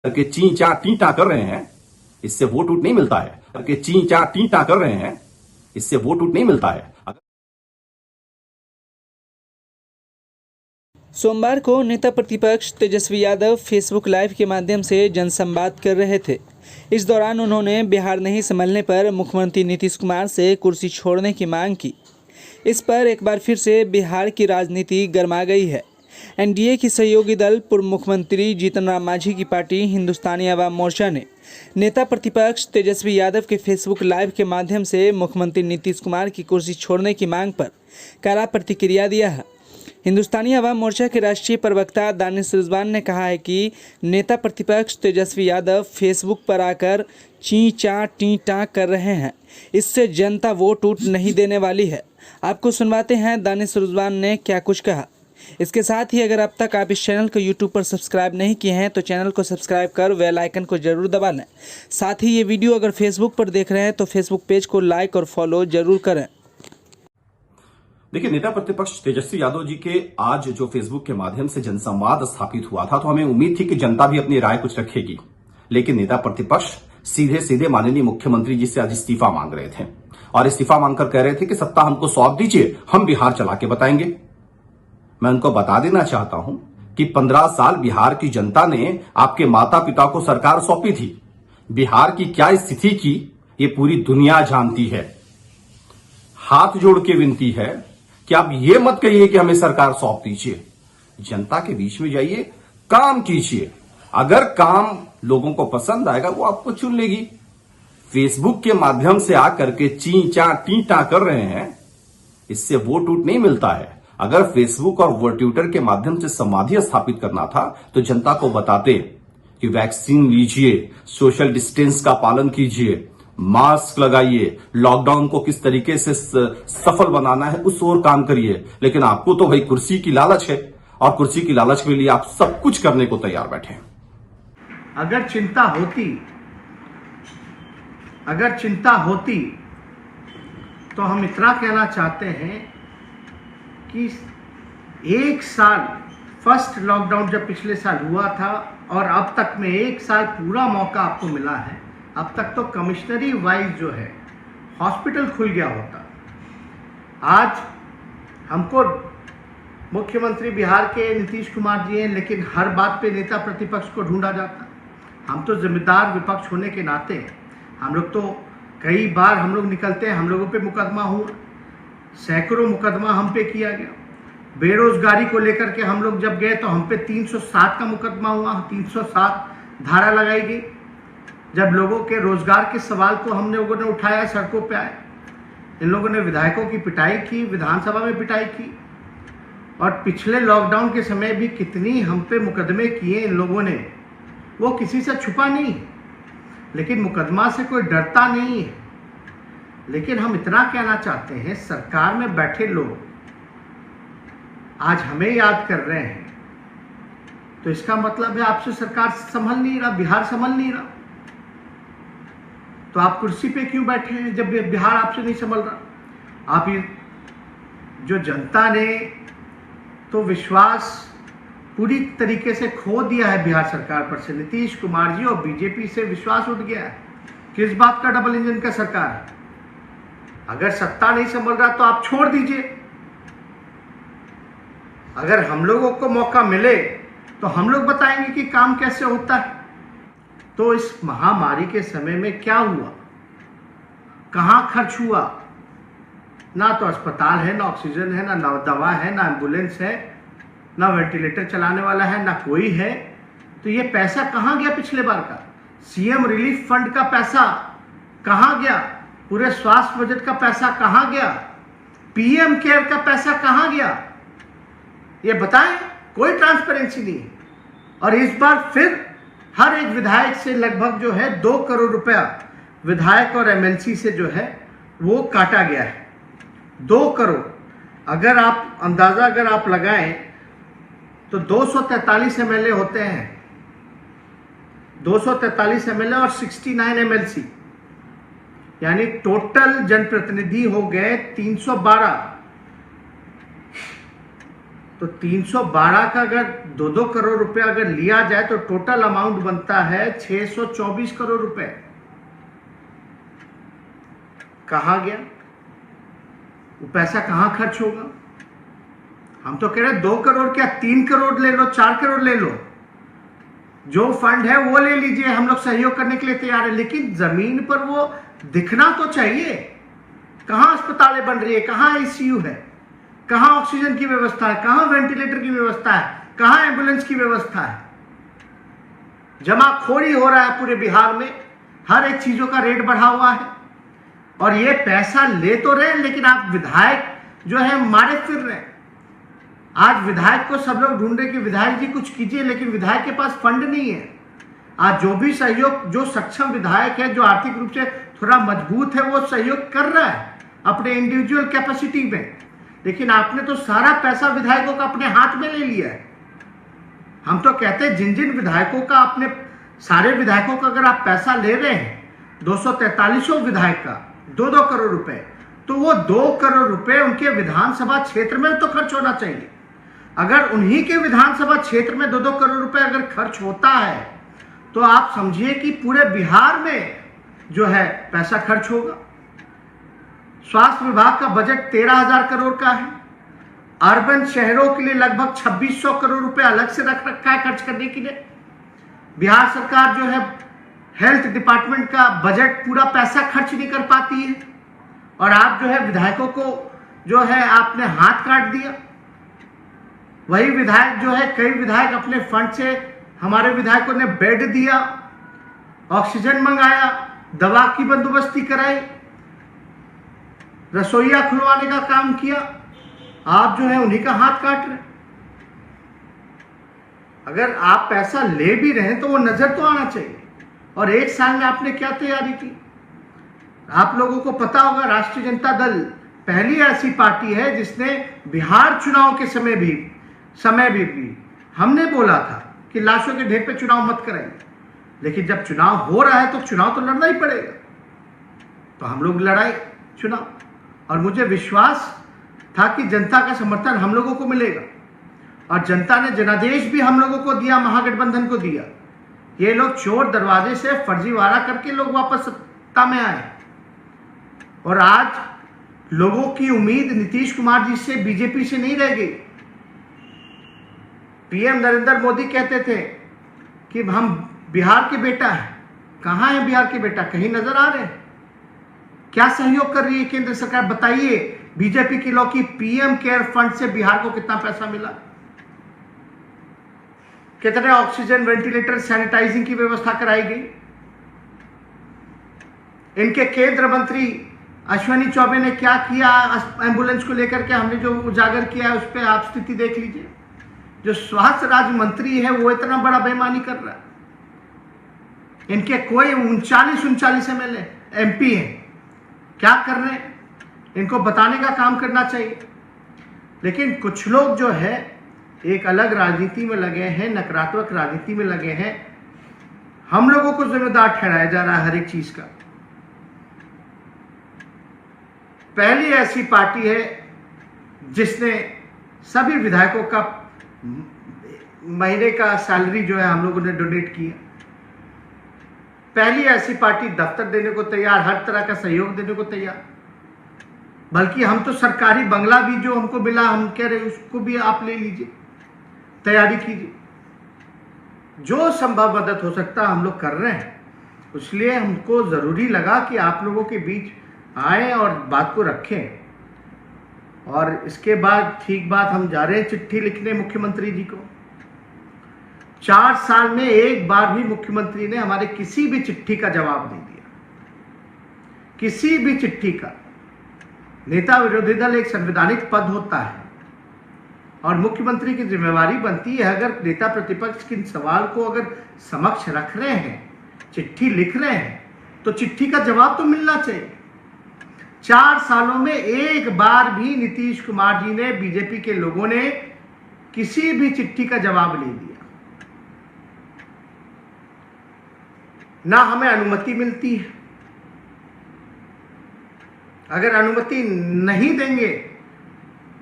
करके ची चा टीटा कर रहे हैं, इससे वोट उठ नहीं मिलता है। करके ची चा टीटा कर रहे हैं, इससे वोट उठ नहीं मिलता है। सोमवार को नेता प्रतिपक्ष तेजस्वी यादव फेसबुक लाइव के माध्यम से जनसंवाद कर रहे थे। इस दौरान उन्होंने बिहार नहीं संभलने पर मुख्यमंत्री नीतीश कुमार से कुर्सी छोड़ने की मांग की। इस पर एक बार फिर से बिहार की राजनीति गर्मा गई है। एनडीए की सहयोगी दल पूर्व मुख्यमंत्री जीतन राम मांझी की पार्टी हिंदुस्तानी अवाम मोर्चा ने नेता प्रतिपक्ष तेजस्वी यादव के फेसबुक लाइव के माध्यम से मुख्यमंत्री नीतीश कुमार की कुर्सी छोड़ने की मांग पर कड़ा प्रतिक्रिया दिया है। हिंदुस्तानी अवाम मोर्चा के राष्ट्रीय प्रवक्ता दानिश रिजवान ने कहा है कि नेता प्रतिपक्ष तेजस्वी यादव फेसबुक पर आकर ची चा टी टा कर रहे हैं, इससे जनता वोट उठ नहीं देने वाली है। आपको सुनवाते हैं दानिश रिजवान ने क्या कुछ कहा। इसके साथ ही अगर अब तक आप इस चैनल को यूट्यूब पर सब्सक्राइब नहीं किए हैं तो चैनल को सब्सक्राइब कर बेल आइकन को जरूर दबा लें। साथ ही ये वीडियो अगर फेसबुक पर देख रहे हैं तो फेसबुक पेज को लाइक और फॉलो जरूर करें। देखिए, नेता प्रतिपक्ष तेजस्वी यादव जी के आज जो फेसबुक के माध्यम से जनसंवाद स्थापित हुआ था, तो हमें उम्मीद थी कि जनता भी अपनी राय कुछ रखेगी। लेकिन नेता प्रतिपक्ष सीधे सीधे माननीय मुख्यमंत्री जी से आज इस्तीफा मांग रहे थे और इस्तीफा मांगकर कह रहे थे कि सत्ता हमको सौंप दीजिए, हम बिहार चला के बताएंगे। मैं उनको बता देना चाहता हूं कि 15 साल बिहार की जनता ने आपके माता पिता को सरकार सौंपी थी। बिहार की क्या स्थिति की ये पूरी दुनिया जानती है। हाथ जोड़ के विनती है कि आप ये मत कहिए कि हमें सरकार सौंप दीजिए। जनता के बीच में जाइए, काम कीजिए। अगर काम लोगों को पसंद आएगा वो आपको चुन लेगी। फेसबुक के माध्यम से आकर के ची चा टी टा कर रहे हैं, इससे वोट उठ नहीं मिलता है। अगर फेसबुक और ट्विटर के माध्यम से समाधि स्थापित करना था तो जनता को बताते कि वैक्सीन लीजिए, सोशल डिस्टेंस का पालन कीजिए, मास्क लगाइए, लॉकडाउन को किस तरीके से सफल बनाना है उस ओर काम करिए। लेकिन आपको तो भाई कुर्सी की लालच है और कुर्सी की लालच के लिए आप सब कुछ करने को तैयार बैठे हैं। अगर चिंता होती तो हम इतना कहना चाहते हैं कि एक साल फर्स्ट लॉकडाउन जब पिछले साल हुआ था और अब तक में एक साल पूरा मौका आपको मिला है। अब तक तो कमिश्नरी वाइज जो है हॉस्पिटल खुल गया होता। आज हमको मुख्यमंत्री बिहार के नीतीश कुमार जी हैं, लेकिन हर बात पे नेता प्रतिपक्ष को ढूंढा जाता। हम तो जिम्मेदार विपक्ष होने के नाते हम लोग तो कई बार हम लोग निकलते हैं, हम लोगों पे मुकदमा हुआ, सैकड़ों मुकदमा हम पे किया गया। बेरोजगारी को लेकर के हम लोग जब गए तो हम पे 307 का मुकदमा हुआ, 307 धारा लगाई गई। जब लोगों के रोजगार के सवाल को हम लोगों ने उठाया, सड़कों पे आए, इन लोगों ने विधायकों की पिटाई की, विधानसभा में पिटाई की। और पिछले लॉकडाउन के समय भी कितनी हम पे मुकदमे किए इन लोगों ने, वो किसी से छुपा नहीं। लेकिन मुकदमा से कोई डरता नहीं है। लेकिन हम इतना कहना चाहते हैं, सरकार में बैठे लोग आज हमें याद कर रहे हैं तो इसका मतलब है आपसे सरकार संभल नहीं रहा, बिहार संभल नहीं रहा। तो आप कुर्सी पे क्यों बैठे हैं जब बिहार आपसे नहीं संभल रहा? आप ये जो जनता ने तो विश्वास पूरी तरीके से खो दिया है बिहार सरकार पर से। नीतीश कुमार जी और बीजेपी से विश्वास उठ गया है। किस बात का डबल इंजन का सरकार है? अगर सत्ता नहीं संभल रहा तो आप छोड़ दीजिए। अगर हम लोगों को मौका मिले तो हम लोग बताएंगे कि काम कैसे होता है। तो इस महामारी के समय में क्या हुआ, कहां खर्च हुआ? ना तो अस्पताल है, ना ऑक्सीजन है, ना दवा है, ना एम्बुलेंस है, ना वेंटिलेटर चलाने वाला है, ना कोई है। तो ये पैसा कहां गया पिछले बार का? सीएम रिलीफ फंड का पैसा कहां गया? पूरे स्वास्थ्य बजट का पैसा कहां गया? पीएम केयर का पैसा कहां गया? ये बताएं। कोई ट्रांसपेरेंसी नहीं है। और इस बार फिर हर एक विधायक से लगभग जो है 2 करोड़ रुपया विधायक और एमएलसी से जो है वो काटा गया है। 2 करोड़ अगर आप लगाएं तो 243 एमएलए होते हैं, 243 एमएलए और 69 एमएलसी, यानी टोटल जनप्रतिनिधि हो गए 312। तो 312 का अगर 2-2 करोड़ रुपए अगर लिया जाए तो टोटल अमाउंट बनता है 624 करोड़ रुपए। कहां गया वो पैसा, कहां खर्च होगा? हम तो कह रहे 2 करोड़ क्या 3 करोड़ ले लो, 4 करोड़ ले लो, जो फंड है वो ले लीजिए, हम लोग सहयोग करने के लिए तैयार है, लेकिन जमीन पर वो दिखना तो चाहिए। कहां अस्पतालें बन रही है, कहां आईसीयू है, कहां ऑक्सीजन की व्यवस्था है, कहां वेंटिलेटर की व्यवस्था है, कहां एम्बुलेंस की व्यवस्था है? जमाखोरी हो रहा है पूरे बिहार में, हर एक चीजों का रेट बढ़ा हुआ है और ये पैसा ले तो रहे हैं, लेकिन आप विधायक जो है मारे फिर रहे हैं। आज विधायक को सब लोग ढूंढ रहे कि विधायक जी कुछ कीजिए, लेकिन विधायक के पास फंड नहीं है। आज जो भी सहयोग, जो सक्षम विधायक है, जो आर्थिक रूप से थोड़ा मजबूत है, वो सहयोग कर रहा है अपने इंडिविजुअल कैपेसिटी में, लेकिन आपने तो सारा पैसा विधायकों का अपने हाथ में ले लिया है। हम तो कहते हैं जिन जिन विधायकों का, अपने सारे विधायकों का अगर आप पैसा ले रहे हैं, 243 विधायक का 2-2 करोड़ रुपए, तो वो 2 करोड़ रुपए उनके विधानसभा क्षेत्र में तो खर्च होना चाहिए। अगर उन्हीं के विधानसभा क्षेत्र में 2-2 करोड़ रुपए अगर खर्च होता है तो आप समझिए कि पूरे बिहार में जो है पैसा खर्च होगा। स्वास्थ्य विभाग का बजट 13,000 करोड़ का है। अर्बन शहरों के लिए लगभग 2600 करोड़ रुपए अलग से रख रखा है खर्च करने के लिए। बिहार सरकार जो है हेल्थ डिपार्टमेंट का बजट पूरा पैसा खर्च नहीं कर पाती है, और आप जो है विधायकों को जो है आपने हाथ काट दिया। वही विधायक जो है, कई विधायक अपने फंड से, हमारे विधायकों ने बेड दिया, ऑक्सीजन मंगाया, दवा की बंदोबस्ती कराई, रसोईया खुलवाने का काम किया। आप जो है उन्हीं का हाथ काट रहे। अगर आप पैसा ले भी रहे हैं तो वो नजर तो आना चाहिए। और 1 साल में आपने क्या तैयारी की? आप लोगों को पता होगा, राष्ट्रीय जनता दल पहली ऐसी पार्टी है जिसने बिहार चुनाव के समय भी हमने बोला था कि लाशों के ढेर पे चुनाव मत कराइए, लेकिन जब चुनाव हो रहा है तो चुनाव तो लड़ना ही पड़ेगा। तो हम लोग लड़ाई चुनाव, और मुझे विश्वास था कि जनता का समर्थन हम लोगों को मिलेगा, और जनता ने जनादेश भी हम लोगों को दिया, महागठबंधन को दिया। ये लोग चोर दरवाजे से फर्जीवाड़ा करके लोग वापस सत्ता में आए, और आज लोगों की उम्मीद नीतीश कुमार जी से, बीजेपी से नहीं रह गई। पीएम नरेंद्र मोदी कहते थे कि हम बिहार के बेटा हैं। कहां है बिहार के बेटा? कहीं नजर आ रहे हैं? क्या सहयोग कर रही है केंद्र सरकार? बताइए, बीजेपी के लोग की पीएम केयर फंड से बिहार को कितना पैसा मिला? कितने ऑक्सीजन, वेंटिलेटर, सैनिटाइजिंग की व्यवस्था कराई गई? इनके केंद्र मंत्री अश्विनी चौबे ने क्या किया एम्बुलेंस को लेकर के? हमने जो उजागर किया है उस पर आप स्थिति देख लीजिए। जो स्वास्थ्य राज्य मंत्री है वो इतना बड़ा बेईमानी कर रहा है। इनके कोई 39 एमएलए एमपी हैं, क्या कर रहे हैं? इनको बताने का काम करना चाहिए। लेकिन कुछ लोग जो है एक अलग राजनीति में लगे हैं, नकारात्मक राजनीति में लगे हैं। हम लोगों को जिम्मेदार ठहराया जा रहा है हर एक चीज का। पहली ऐसी पार्टी है जिसने सभी विधायकों का महीने का सैलरी जो है हम लोगों ने डोनेट किया। पहली ऐसी पार्टी दफ्तर देने को तैयार, हर तरह का सहयोग देने को तैयार। बल्कि हम तो सरकारी बंगला भी जो हमको मिला, हम कह रहे उसको भी आप ले लीजिए, तैयारी कीजिए। जो संभव मदद हो सकता हम लोग कर रहे हैं। इसलिए हमको जरूरी लगा कि आप लोगों के बीच आए और बात को रखें। और इसके बाद ठीक बात, हम जा रहे हैं चिट्ठी लिखने मुख्यमंत्री जी को। 4 साल में एक बार भी मुख्यमंत्री ने हमारे किसी भी चिट्ठी का जवाब नहीं दिया, किसी भी चिट्ठी का। नेता विरोधी दल एक संवैधानिक पद होता है और मुख्यमंत्री की जिम्मेवारी बनती है, अगर नेता प्रतिपक्ष के सवाल को अगर समक्ष रख रहे हैं, चिट्ठी लिख रहे हैं, तो चिट्ठी का जवाब तो मिलना चाहिए। 4 सालों में एक बार भी नीतीश कुमार जी ने, बीजेपी के लोगों ने किसी भी चिट्ठी का जवाब नहीं दिया। ना हमें अनुमति मिलती है। अगर अनुमति नहीं देंगे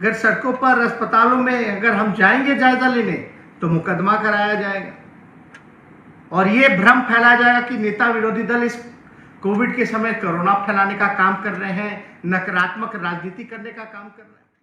अगर सड़कों पर अस्पतालों में अगर हम जाएंगे जायजा लेने तो मुकदमा कराया जाएगा और ये भ्रम फैलाया जाएगा कि नेता विरोधी दल इस कोविड के समय कोरोना फैलाने का काम कर रहे हैं, नकारात्मक राजनीति करने का काम कर रहे हैं।